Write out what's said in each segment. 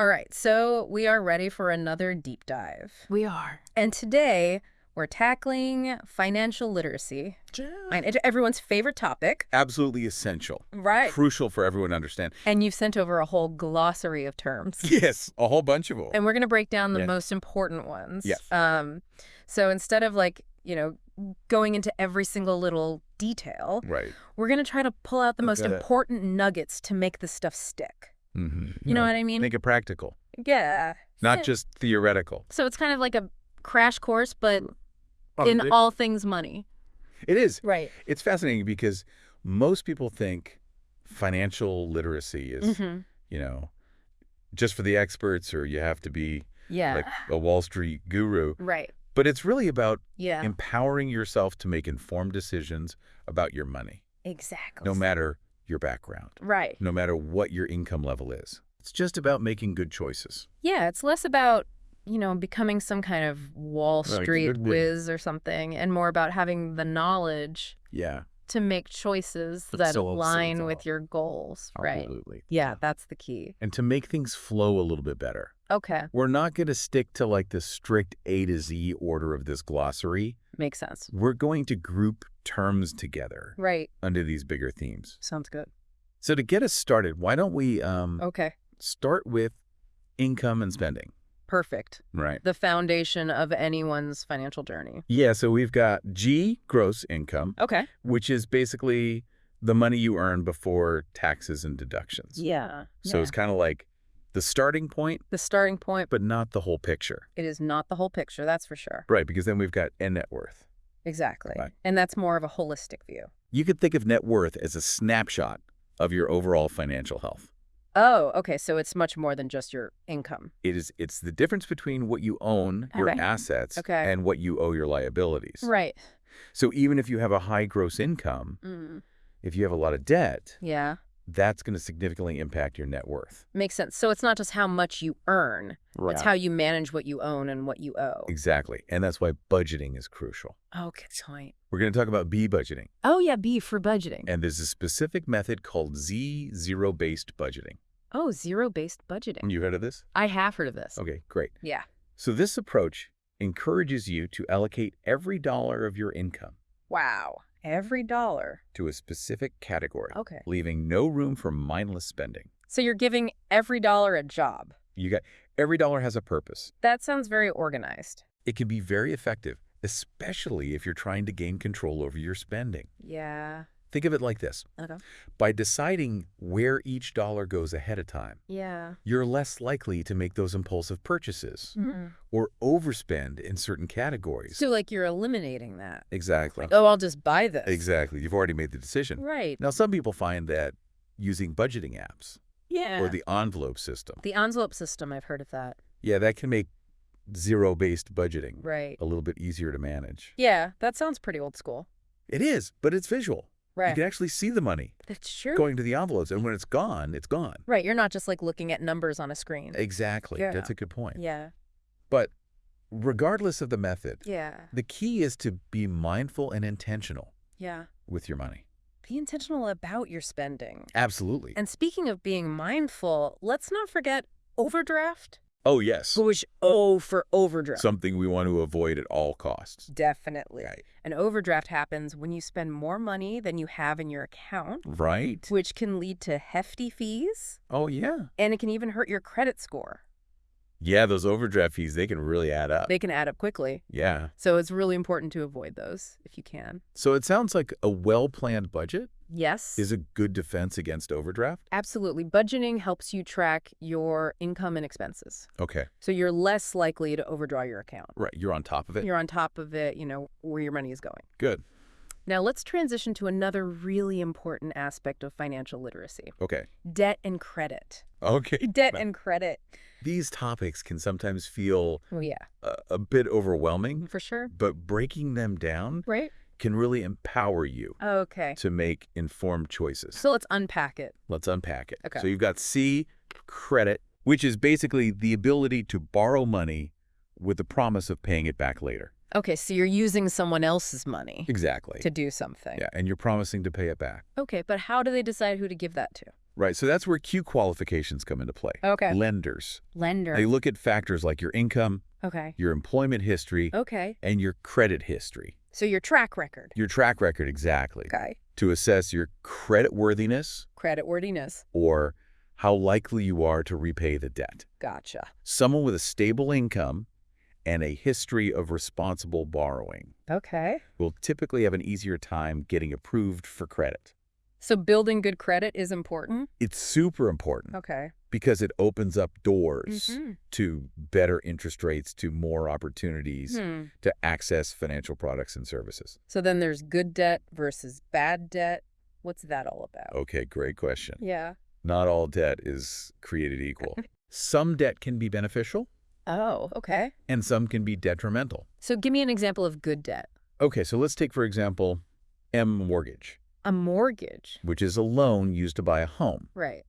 All right, so we are ready for another deep dive. We are. And today we're tackling financial literacy. Everyone's favorite topic. Absolutely essential. Right. Crucial for everyone to understand. And you've sent over a whole glossary of terms. Yes, a whole bunch of them. And we're going to break down the most important ones. Yes. So instead of going into every single little detail, right, we're going to try to pull out the most important nuggets to make this stuff stick. Mm-hmm. You know what I mean? Make it practical. Yeah. Not just theoretical. So it's kind of like a crash course, but in all things money. It is. Right. It's fascinating because most people think financial literacy is, just for the experts, or you have to be like a Wall Street guru. Right. But it's really about empowering yourself to make informed decisions about your money. Exactly. No matter your background. Right. No matter what your income level is. It's just about making good choices. Yeah, it's less about, becoming some kind of Wall Street whiz or something, and more about having the knowledge to make choices that align with your goals. Right. Absolutely. Yeah, that's the key. And to make things flow a little bit better. Okay. We're not going to stick to like the strict A to Z order of this glossary. Makes sense. We're going to group terms together. Right. Under these bigger themes. Sounds good. So to get us started, why don't we start with income and spending? Perfect. Right. The foundation of anyone's financial journey. Yeah, so we've got G, gross income. Okay. Which is basically the money you earn before taxes and deductions. Yeah. So it's kind of like the starting point. The starting point. But not the whole picture. It is not the whole picture, that's for sure. Right, because then we've got net worth. Exactly. Right. And that's more of a holistic view. You could think of net worth as a snapshot of your overall financial health. Oh, okay. So it's much more than just your income. It's the difference between what you own, your assets, and what you owe your liabilities. Right. So even if you have a high gross income, if you have a lot of debt, that's going to significantly impact your net worth. Makes sense. So it's not just how much you earn. Right. It's how you manage what you own and what you owe. Exactly. And that's why budgeting is crucial. Okay, point. We're going to talk about B budgeting. Oh, yeah, B for budgeting. And there's a specific method called zero-based budgeting. Oh, zero-based budgeting. You heard of this? I have heard of this. Okay, great. Yeah. So this approach encourages you to allocate every dollar of your income. Wow. Every dollar. To a specific category. Okay. Leaving no room for mindless spending. So you're giving every dollar a job. Every dollar has a purpose. That sounds very organized. It can be very effective, especially if you're trying to gain control over your spending. Yeah. Think of it like this. Okay. By deciding where each dollar goes ahead of time, you're less likely to make those impulsive purchases or overspend in certain categories. So like you're eliminating that. Exactly. Like, oh, I'll just buy this. Exactly. You've already made the decision. Right. Now, some people find that using budgeting apps or the envelope system. The envelope system, I've heard of that. Yeah, that can make zero-based budgeting a little bit easier to manage. Yeah, that sounds pretty old school. It is, but it's visual. Right. You can actually see the money. That's true. Going to the envelopes, and when it's gone, it's gone. Right. You're not just like looking at numbers on a screen. Exactly. Yeah. That's a good point. Yeah. But regardless of the method, the key is to be mindful and intentional with your money. Be intentional about your spending. Absolutely. And speaking of being mindful, let's not forget overdraft. Oh, yes. Which O for overdraft. Something we want to avoid at all costs. Definitely. Right. An overdraft happens when you spend more money than you have in your account. Right. Which can lead to hefty fees. Oh, yeah. And it can even hurt your credit score. Yeah, those overdraft fees, they can really add up. They can add up quickly. Yeah. So it's really important to avoid those if you can. So it sounds like a well-planned budget Yes. is a good defense against overdraft? Absolutely. Budgeting helps you track your income and expenses. Okay. So you're less likely to overdraw your account. Right. You're on top of it? You're on top of it, where your money is going. Good. Now let's transition to another really important aspect of financial literacy. Okay. Debt and credit. Okay. Debt and credit. These topics can sometimes feel yeah, a bit overwhelming. For sure. But breaking them down can really empower you to make informed choices. So let's unpack it. Let's unpack it. Okay. So you've got C, credit, which is basically the ability to borrow money with the promise of paying it back later. Okay, so you're using someone else's money Exactly. to do something. Yeah, and you're promising to pay it back. Okay, but how do they decide who to give that to? Right. So that's where Q qualifications come into play. Okay. Lenders. Lender. They look at factors like your income, okay, your employment history, okay, and your credit history. so your track record. Your track record, exactly. Okay. To assess your creditworthiness Creditworthiness. or how likely you are to repay the debt. Gotcha. Someone with a stable income and a history of responsible borrowing Okay. will typically have an easier time getting approved for credit. So building good credit is important? It's super important Okay. because it opens up doors Mm-hmm. to better interest rates, to more opportunities to access financial products and services. So then there's good debt versus bad debt. What's that all about? Okay, great question. Yeah. Not all debt is created equal. Some debt can be beneficial Oh, okay. and some can be detrimental. So give me an example of good debt. Okay, so let's take, for example, mortgage, A mortgage. which is a loan used to buy a home. Right.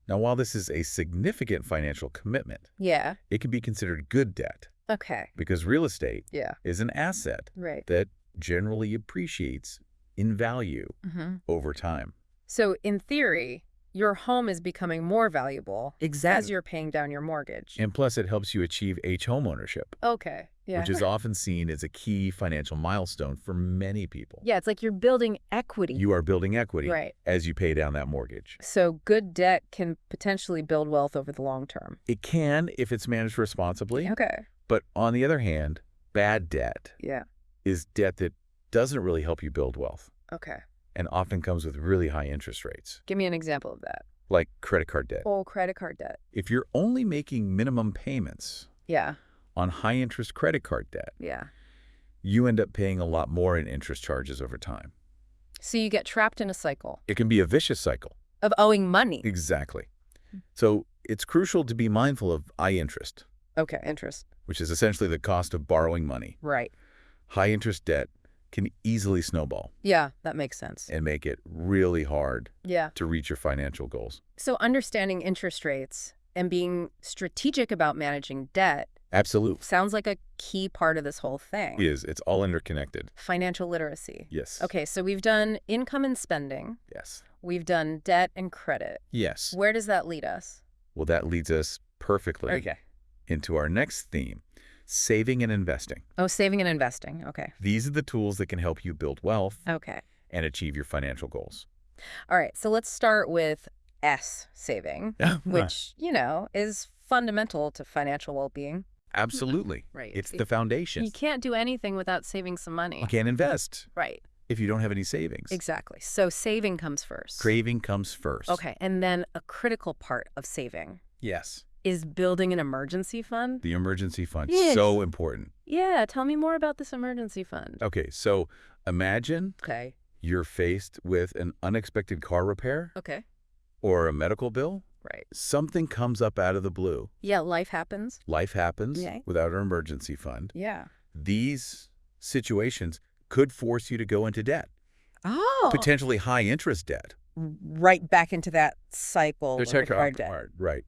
Now, while this is a significant financial commitment, Yeah. it can be considered good debt Okay. because real estate Yeah. is an asset Right. that generally appreciates in value Mm-hmm. over time. So in theory, your home is becoming more valuable as you're paying down your mortgage. And plus, it helps you achieve home ownership, Okay. Yeah. which is often seen as a key financial milestone for many people. Yeah, it's like you're building equity. You are building equity Right. as you pay down that mortgage. So good debt can potentially build wealth over the long term. It can if it's managed responsibly, Okay. but on the other hand, bad debt Yeah. is debt that doesn't really help you build wealth Okay. and often comes with really high interest rates, Give me an example of that. like credit card debt. Oh, credit card debt. If you're only making minimum payments Yeah. on high-interest credit card debt, Yeah. you end up paying a lot more in interest charges over time. So you get trapped in a cycle It can be a vicious cycle. of owing money. Exactly. So it's crucial to be mindful of high interest, Okay, interest. which is essentially the cost of borrowing money. Right. High-interest debt can easily snowball Yeah, that makes sense. and make it really hard Yeah. to reach your financial goals. So understanding interest rates and being strategic about managing debt Absolutely. sounds like a key part of this whole thing. It's all interconnected. Financial literacy. Yes. Okay, so we've done income and spending. Yes. We've done debt and credit. Yes. Where does that lead us? Well, that leads us perfectly into our next theme, saving and investing. Oh, saving and investing. Okay. These are the tools that can help you build wealth Okay. and achieve your financial goals. All right, so let's start with saving, which, is fundamental to financial well-being. Absolutely. Right. It's the foundation. You can't do anything without saving some money. You can't invest Right. if you don't have any savings. Exactly. So saving comes first. Craving comes first. Okay, and then a critical part of saving Yes. is building an emergency fund. The emergency fund. Yes. So important. Yeah, tell me more about this emergency fund. Okay, so imagine Okay. you're faced with an unexpected car repair Okay. or a medical bill. Right. Something comes up out of the blue. Yeah, life happens. Life happens Yeah. without an emergency fund. Yeah. These situations could force you to go into debt, Oh. potentially high interest debt. Right back into that cycle of required debt. Right,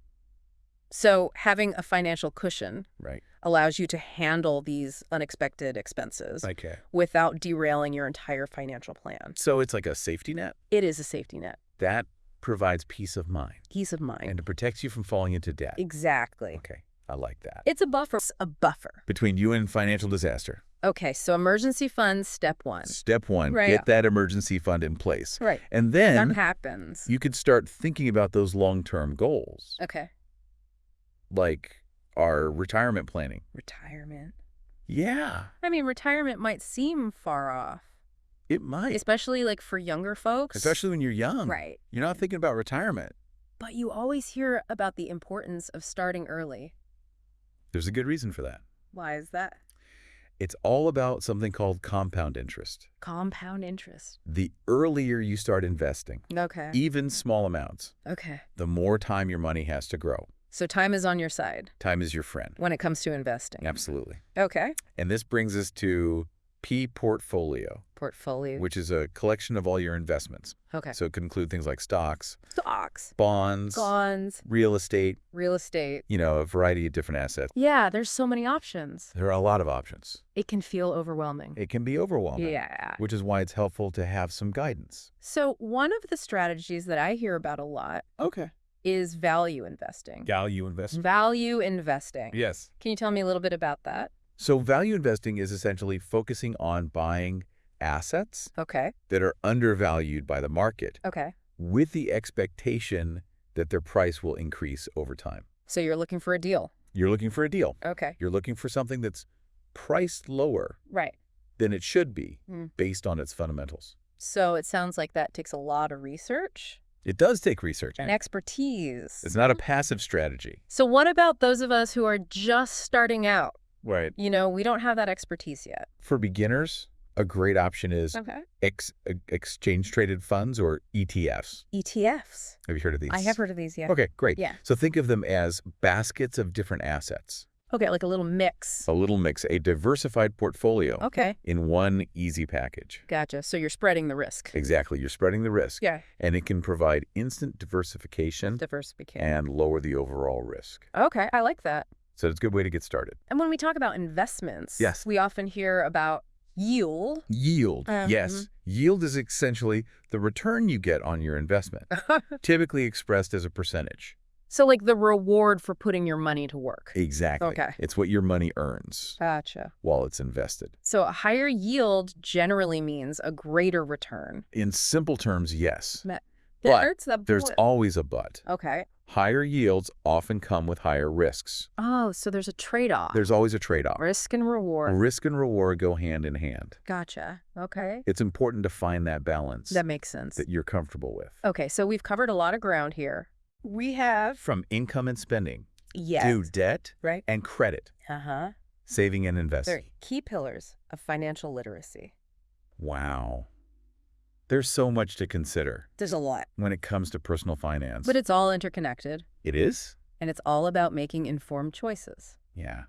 So having a financial cushion right. allows you to handle these unexpected expenses Okay. without derailing your entire financial plan. So it's like a safety net It is a safety net. that provides peace of mind Peace of mind. and it protects you from falling into debt. Exactly. Okay, I like that. It's a buffer. It's a buffer. Between you and financial disaster. Okay, so emergency funds, step one. Step one, Right. get that emergency fund in place. Right. And That then happens. you could start thinking about those long-term goals, Okay. like our retirement planning. Retirement. Yeah, I mean, retirement might seem far off, it might. especially like for younger folks. Especially when you're young. Right. You're not thinking about retirement. But you always hear about the importance of starting early. There's a good reason for that. Why is that? It's all about something called compound interest. Compound interest. The earlier you start investing, Okay. even small amounts, Okay. the more time your money has to grow. So time is on your side Time is your friend. when it comes to investing. Absolutely. Okay. And this brings us to P, portfolio. Portfolio. Which is a collection of all your investments. Okay. So it could include things like stocks. Stocks. Bonds. Bonds. Real estate. Real estate. You know, a variety of different assets. Yeah, there's so many options. There are a lot of options. It can feel overwhelming. It can be overwhelming. Yeah. Which is why it's helpful to have some guidance. So one of the strategies that I hear about a lot is value investing. Value investing. Value investing. Yes. Can you tell me a little bit about that? So value investing is essentially focusing on buying assets that are undervalued by the market with the expectation that their price will increase over time. So you're looking for a deal. You're looking for a deal. Okay. You're looking for something that's priced lower than it should be based on its fundamentals. So it sounds like that takes a lot of research. It does take research. And expertise. It's not a passive strategy. So what about those of us who are just starting out? Right. You know, we don't have that expertise yet. For beginners, a great option is exchange-traded funds, or ETFs. ETFs. Have you heard of these? I have heard of these, yeah. Okay, great. Yeah. So think of them as baskets of different assets. Okay, like a little mix. A little mix, a diversified portfolio in one easy package. Gotcha. So you're spreading the risk. Exactly. You're spreading the risk. Yeah. And it can provide instant diversification and lower the overall risk. Okay, I like that. So it's a good way to get started. And when we talk about investments, yes, we often hear about yield. Yield, yes. Yield is essentially the return you get on your investment, typically expressed as a percentage. So like the reward for putting your money to work. Exactly. Okay. It's what your money earns. Gotcha. While it's invested. So a higher yield generally means a greater return. In simple terms, yes. But there's always a but. Okay. Higher yields often come with higher risks. Oh, so there's a trade-off. There's always a trade-off. Risk and reward. Risk and reward go hand in hand. Gotcha. Okay. It's important to find that balance. That makes sense. That you're comfortable with. Okay, so we've covered a lot of ground here. We have... From income and spending. Yes. To debt. Right. And credit. Saving and investing. They're key pillars of financial literacy. Wow. There's so much to consider. There's a lot. When it comes to personal finance. But it's all interconnected. It is? And it's all about making informed choices. Yeah.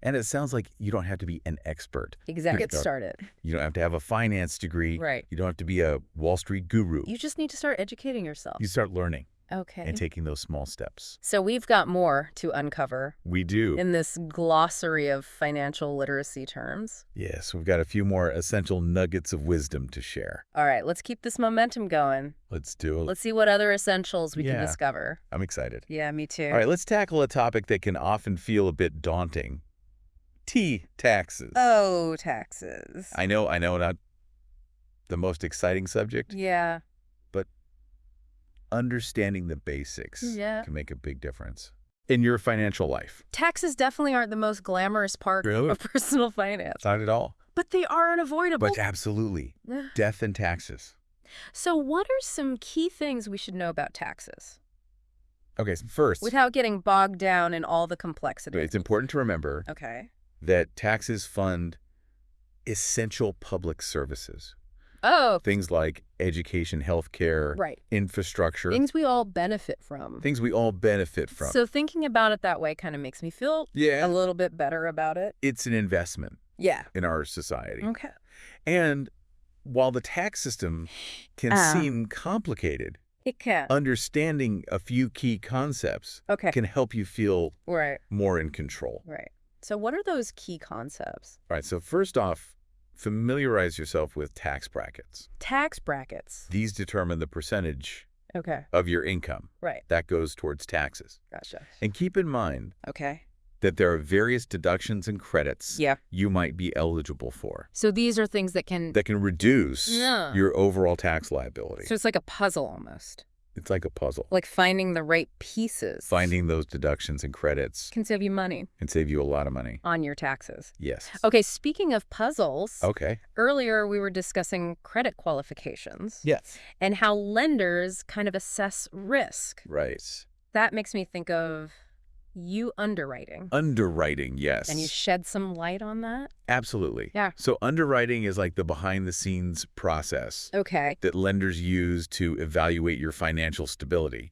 And it sounds like you don't have to be an expert. Exactly. Get started. You don't have to have a finance degree. Right. You don't have to be a Wall Street guru. You just need to start educating yourself. You start learning. Okay. And taking those small steps. So we've got more to uncover. We do. In this glossary of financial literacy terms. Yes, we've got a few more essential nuggets of wisdom to share. All right, let's keep this momentum going. Let's do it. Let's see what other essentials we can discover. I'm excited. Yeah, me too. All right, let's tackle a topic that can often feel a bit daunting. Taxes. Oh, taxes. I know, not the most exciting subject. Yeah. Understanding the basics can make a big difference in your financial life. Taxes definitely aren't the most glamorous part of personal finance. Not at all. But they are unavoidable. But absolutely. Death and taxes. So what are some key things we should know about taxes? Okay, so first, without getting bogged down in all the complexity. It's important to remember that taxes fund essential public services. Oh. Things like education, healthcare, infrastructure. Things we all benefit from. Things we all benefit from. So thinking about it that way kind of makes me feel a little bit better about it. It's an investment in our society. Okay. And while the tax system can seem complicated, it can. Understanding a few key concepts can help you feel more in control. Right. So what are those key concepts? All right. So first off, familiarize yourself with tax brackets. Tax brackets. These determine the percentage of your income. Right. That goes towards taxes. Gotcha. And keep in mind that there are various deductions and credits you might be eligible for. So these are things that can reduce your overall tax liability. So it's like a puzzle almost. It's like a puzzle. Like finding the right pieces. Finding those deductions and credits. Can save you money. Can save you a lot of money. On your taxes. Yes. Okay, speaking of puzzles. Okay. Earlier we were discussing credit qualifications. Yes. And how lenders kind of assess risk. Right. That makes me think of you underwriting. Underwriting, yes. Can you shed some light on that? Absolutely. Yeah. So underwriting is like the behind-the-scenes process that lenders use to evaluate your financial stability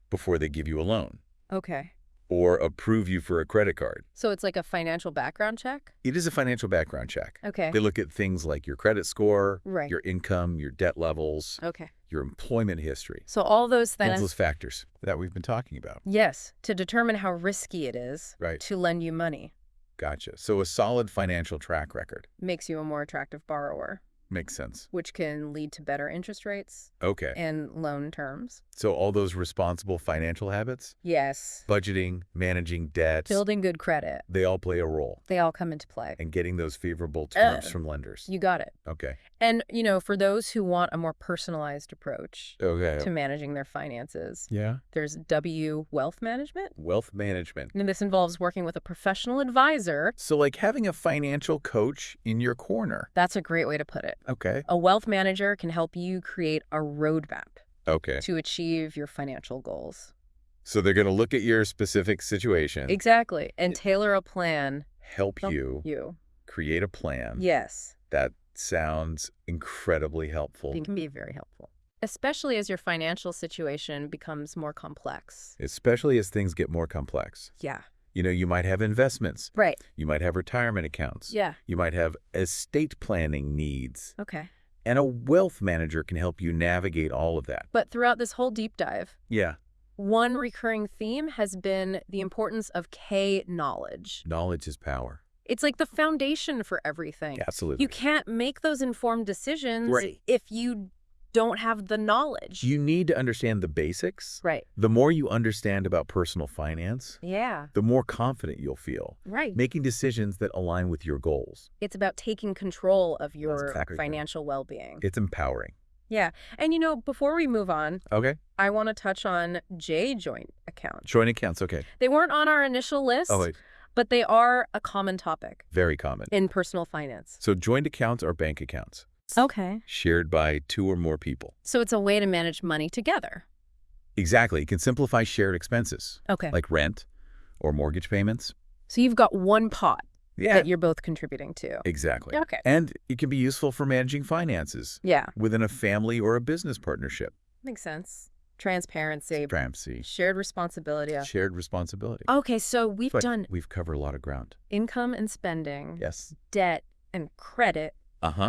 before they give you a loan. Okay. or approve you for a credit card. So it's like a financial background check? It is a financial background check. Okay. They look at things like your credit score, right. your income, your debt levels, okay. your employment history. So all those things. All those factors that we've been talking about. Yes, to determine how risky it is to lend you money. Gotcha. So a solid financial track record. Makes you a more attractive borrower. Makes sense. Which can lead to better interest rates. Okay. And loan terms. So all those responsible financial habits? Yes. Budgeting, managing debt. Building good credit. They all play a role. They all come into play. And getting those favorable terms from lenders. You got it. Okay. And, you know, for those who want a more personalized approach to managing their finances, there's W Wealth Management. Wealth management. And this involves working with a professional advisor. So like having a financial coach in your corner. That's a great way to put it. Okay. A wealth manager can help you create a roadmap to achieve your financial goals. So they're going to look at your specific situation. Exactly. And tailor a plan. Help you create a plan. Yes. That sounds incredibly helpful. It can be very helpful. Especially as your financial situation becomes more complex. Especially as things get more complex. Yeah. You know, you might have investments. Right. You might have retirement accounts. Yeah. You might have estate planning needs. Okay. And a wealth manager can help you navigate all of that. But throughout this whole deep dive, one recurring theme has been the importance of K knowledge. Knowledge is power. It's like the foundation for everything. Absolutely. You can't make those informed decisions if you don't have the knowledge. You need to understand the basics. Right. The more you understand about personal finance, the more confident you'll feel. Right. Making decisions that align with your goals. It's about taking control of your financial well-being. It's empowering. Yeah. And, you know, before we move on, I want to touch on J joint accounts. Joint accounts, okay. They weren't on our initial list. But they are a common topic. Very common. In personal finance. So joint accounts are bank accounts. Okay. Shared by 2 or more people. So it's a way to manage money together. Exactly. It can simplify shared expenses. Okay. Like rent or mortgage payments. So you've got one pot that you're both contributing to. Exactly. Okay. And it can be useful for managing finances. Within a family or a business partnership. Makes sense. Transparency. Transparency. Shared responsibility. Shared responsibility. Okay, so we've covered a lot of ground. Income and spending. Yes. Debt and credit.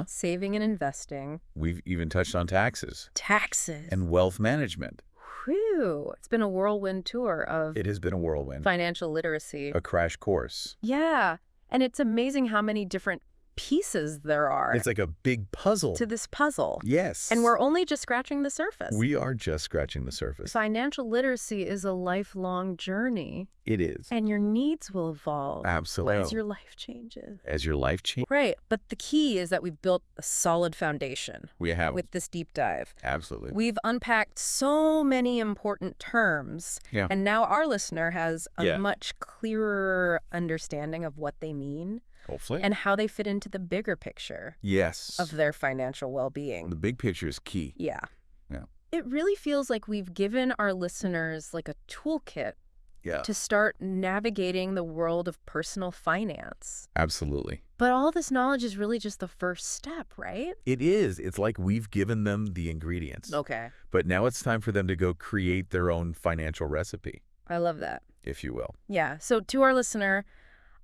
Saving and investing. We've even touched on taxes. Taxes. And wealth management. Whew. It's been a whirlwind tour of... It has been a whirlwind. Financial literacy. A crash course. Yeah. And it's amazing how many different pieces there are. It's like a big puzzle. To this puzzle. Yes. And we're only just scratching the surface. We are just scratching the surface. Financial literacy is a lifelong journey. It is. And your needs will evolve. Absolutely. As your life changes. As your life changes. Right. But the key is that we've built a solid foundation. We have. With this deep dive. Absolutely. We've unpacked so many important terms. Yeah. And now our listener has a much clearer understanding of what they mean. Hopefully. And how they fit into the bigger picture. Yes. Of their financial well-being. The big picture is key. Yeah. Yeah. It really feels like we've given our listeners like a toolkit to start navigating the world of personal finance. Absolutely. But all this knowledge is really just the first step, right? It is. It's like we've given them the ingredients. Okay. But now it's time for them to go create their own financial recipe. I love that. If you will. Yeah. So to our listener,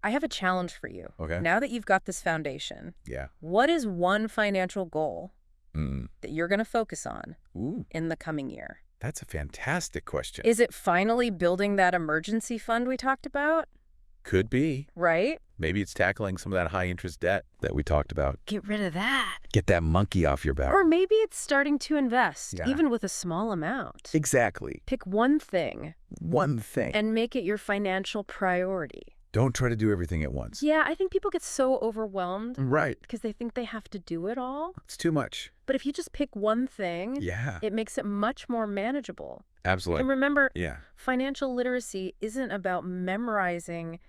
I have a challenge for you. Okay. Now that you've got this foundation, what is one financial goal that you're going to focus on in the coming year? That's a fantastic question. Is it finally building that emergency fund we talked about? Could be. Right? Maybe it's tackling some of that high interest debt that we talked about. Get rid of that. Get that monkey off your back. Or maybe it's starting to invest, even with a small amount. Exactly. Pick one thing. One thing. And make it your financial priority. Don't try to do everything at once. Yeah, I think people get so overwhelmed. Right. Because they think they have to do it all. It's too much. But if you just pick one thing, it makes it much more manageable. Absolutely. And remember, financial literacy isn't about memorizing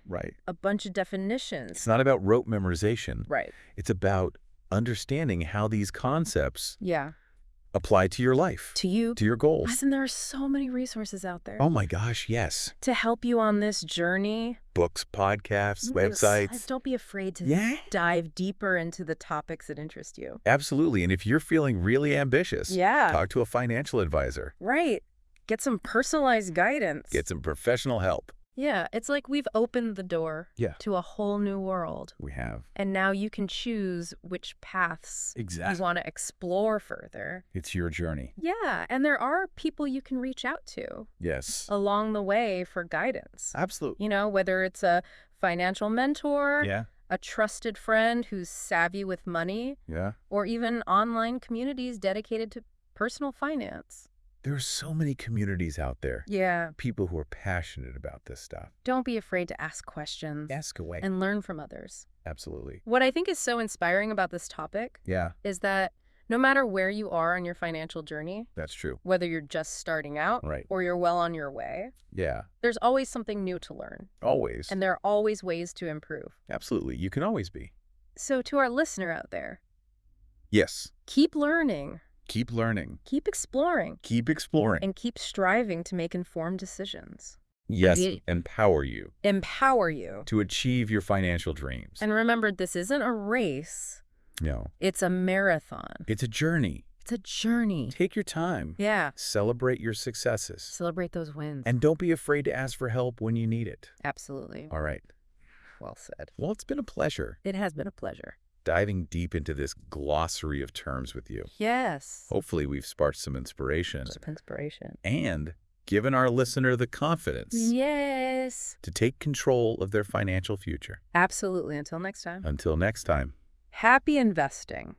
a bunch of definitions. It's not about rote memorization. Right. It's about understanding how these concepts apply to your life. To you. To your goals. Listen, there are so many resources out there. Oh my gosh, yes. To help you on this journey. Books, podcasts, websites. Don't be afraid to dive deeper into the topics that interest you. Absolutely. And if you're feeling really ambitious, talk to a financial advisor. Right. Get some personalized guidance. Get some professional help. Yeah, it's like we've opened the door to a whole new world. We have. And now you can choose which paths you want to explore further. It's your journey. Yeah, and there are people you can reach out to. Yes. Along the way for guidance. Absolutely. You know, whether it's a financial mentor, a trusted friend who's savvy with money, or even online communities dedicated to personal finance. There are so many communities out there. Yeah. People who are passionate about this stuff. Don't be afraid to ask questions. Ask away. And learn from others. Absolutely. What I think is so inspiring about this topic is that no matter where you are on your financial journey, that's true. Whether you're just starting out or you're well on your way, there's always something new to learn. Always. And there are always ways to improve. Absolutely. You can always be. So to our listener out there, yes, keep learning. Keep learning. Keep exploring. Keep exploring. And keep striving to make informed decisions. Yes, empower you. Empower you. To achieve your financial dreams. And remember, this isn't a race. No. It's a marathon. It's a journey. It's a journey. Take your time. Yeah. Celebrate your successes. Celebrate those wins. And don't be afraid to ask for help when you need it. Absolutely. All right. Well said. Well, it's been a pleasure. It has been a pleasure. Diving deep into this glossary of terms with you. Yes. Hopefully we've sparked some inspiration. Some inspiration. And given our listener the confidence. Yes. To take control of their financial future. Absolutely. Until next time. Until next time. Happy investing.